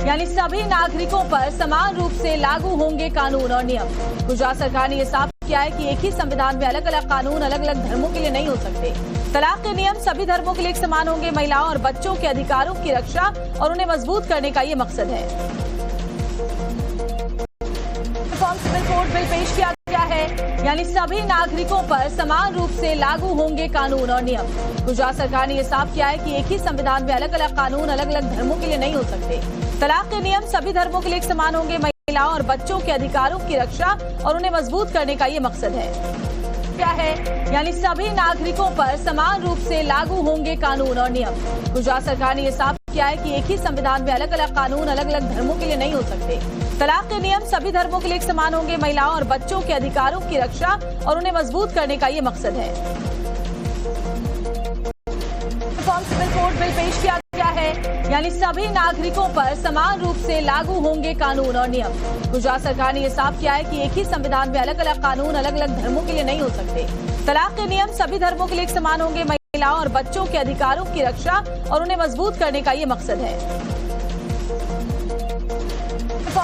यानी सभी नागरिकों पर समान रूप से लागू होंगे कानून और नियम। गुजरात सरकार ने यह साफ किया है कि एक ही संविधान में अलग अलग कानून अलग अलग धर्मों के लिए नहीं हो सकते। तलाक के नियम सभी धर्मों के लिए एक समान होंगे। महिलाओं और बच्चों के अधिकारों की रक्षा और उन्हें मजबूत करने का ये मकसद है। सिविल कोड बिल पेश किया गया है, यानी सभी नागरिकों पर समान रूप से लागू होंगे कानून और नियम। गुजरात सरकार ने यह साफ किया है कि एक ही संविधान में अलग अलग कानून अलग अलग धर्मों के लिए नहीं हो सकते। तलाक के नियम सभी धर्मों के लिए एक समान होंगे। महिलाओं और बच्चों के अधिकारों की रक्षा और उन्हें मजबूत करने का ये मकसद है। क्या है, यानी सभी नागरिकों पर समान रूप से लागू होंगे कानून और नियम। गुजरात सरकार ने यह साफ किया है कि एक ही संविधान में अलग अलग कानून अलग अलग धर्मों के लिए नहीं हो सकते। तलाक के नियम सभी धर्मों के लिए एक समान होंगे। महिलाओं और बच्चों के अधिकारों की रक्षा और उन्हें मजबूत करने का ये मकसद है। सिविल कोड बिल पेश किया गया है, यानी सभी नागरिकों पर समान रूप से लागू होंगे कानून और नियम। गुजरात सरकार ने यह साफ किया है कि एक ही संविधान में अलग अलग कानून अलग अलग धर्मों के लिए नहीं हो सकते। तलाक के नियम सभी धर्मों के लिए एक समान होंगे। महिलाओं और बच्चों के अधिकारों की रक्षा और उन्हें मजबूत करने का ये मकसद है।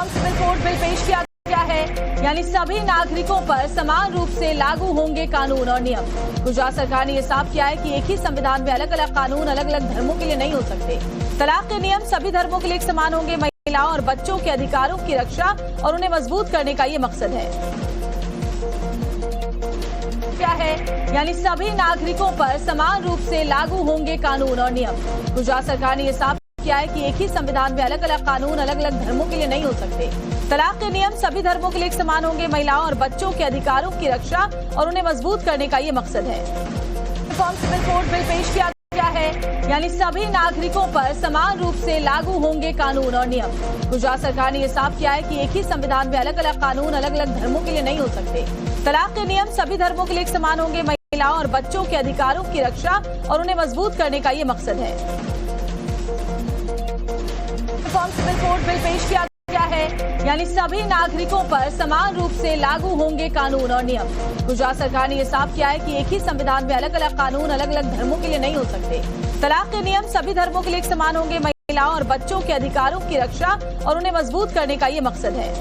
सिविल कोड बिल पेश किया गया है, यानी सभी नागरिकों पर समान रूप से लागू होंगे कानून और नियम। गुजरात सरकार ने यह साफ किया है कि एक ही संविधान में अलग अलग कानून अलग अलग धर्मों के लिए नहीं हो सकते। तलाक के नियम सभी धर्मों के लिए एक समान होंगे। महिलाओं और बच्चों के अधिकारों की रक्षा और उन्हें मजबूत करने का ये मकसद है। क्या है, यानी सभी नागरिकों पर समान रूप से लागू होंगे कानून और नियम। गुजरात सरकार ने यह साफ किया है कि एक ही संविधान में अलग अलग कानून अलग अलग धर्मों के लिए नहीं हो सकते। तलाक के नियम सभी धर्मों के लिए एक समान होंगे। महिलाओं और बच्चों के अधिकारों की रक्षा और उन्हें मजबूत करने का ये मकसद है। सिविल कोड बिल पेश किया गया है, यानी सभी नागरिकों पर समान रूप से लागू होंगे कानून और नियम। गुजरात सरकार ने यह साफ किया है कि एक ही संविधान में अलग अलग कानून अलग अलग धर्मों के लिए नहीं हो सकते। तलाक के नियम सभी धर्मों के लिए एक समान होंगे। महिलाओं और बच्चों के अधिकारों की रक्षा और उन्हें मजबूत करने का ये मकसद है। सिविल कोड बिल पेश किया गया है, यानी सभी नागरिकों पर समान रूप से लागू होंगे कानून और नियम। गुजरात सरकार ने यह साफ किया है कि एक ही संविधान में अलग अलग कानून अलग अलग धर्मों के लिए नहीं हो सकते। तलाक के नियम सभी धर्मों के लिए एक समान होंगे। महिलाओं और बच्चों के अधिकारों की रक्षा और उन्हें मजबूत करने का ये मकसद है।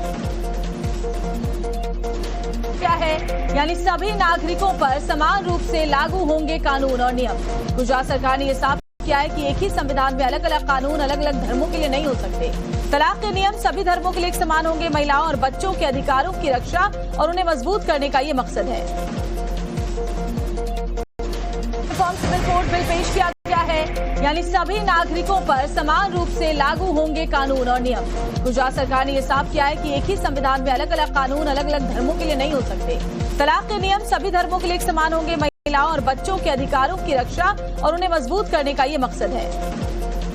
क्या है, यानी सभी नागरिकों पर समान रूप से लागू होंगे कानून और नियम। गुजरात सरकार ने यह साफ किया है कि एक ही संविधान में अलग अलग कानून अलग अलग धर्मों के लिए नहीं हो सकते। तलाक के नियम सभी धर्मों के लिए एक समान होंगे। महिलाओं और बच्चों के अधिकारों की रक्षा और उन्हें मजबूत करने का ये मकसद है। सिविल कोड बिल पेश किया गया है, यानी सभी नागरिकों पर समान रूप से लागू होंगे कानून और नियम। गुजरात सरकार ने यह साफ किया है कि एक ही संविधान में अलग अलग कानून अलग अलग धर्मों के लिए नहीं हो सकते। तलाक के नियम सभी धर्मों के लिए एक समान होंगे। महिलाओं और बच्चों के अधिकारों की रक्षा और उन्हें मजबूत करने का ये मकसद है।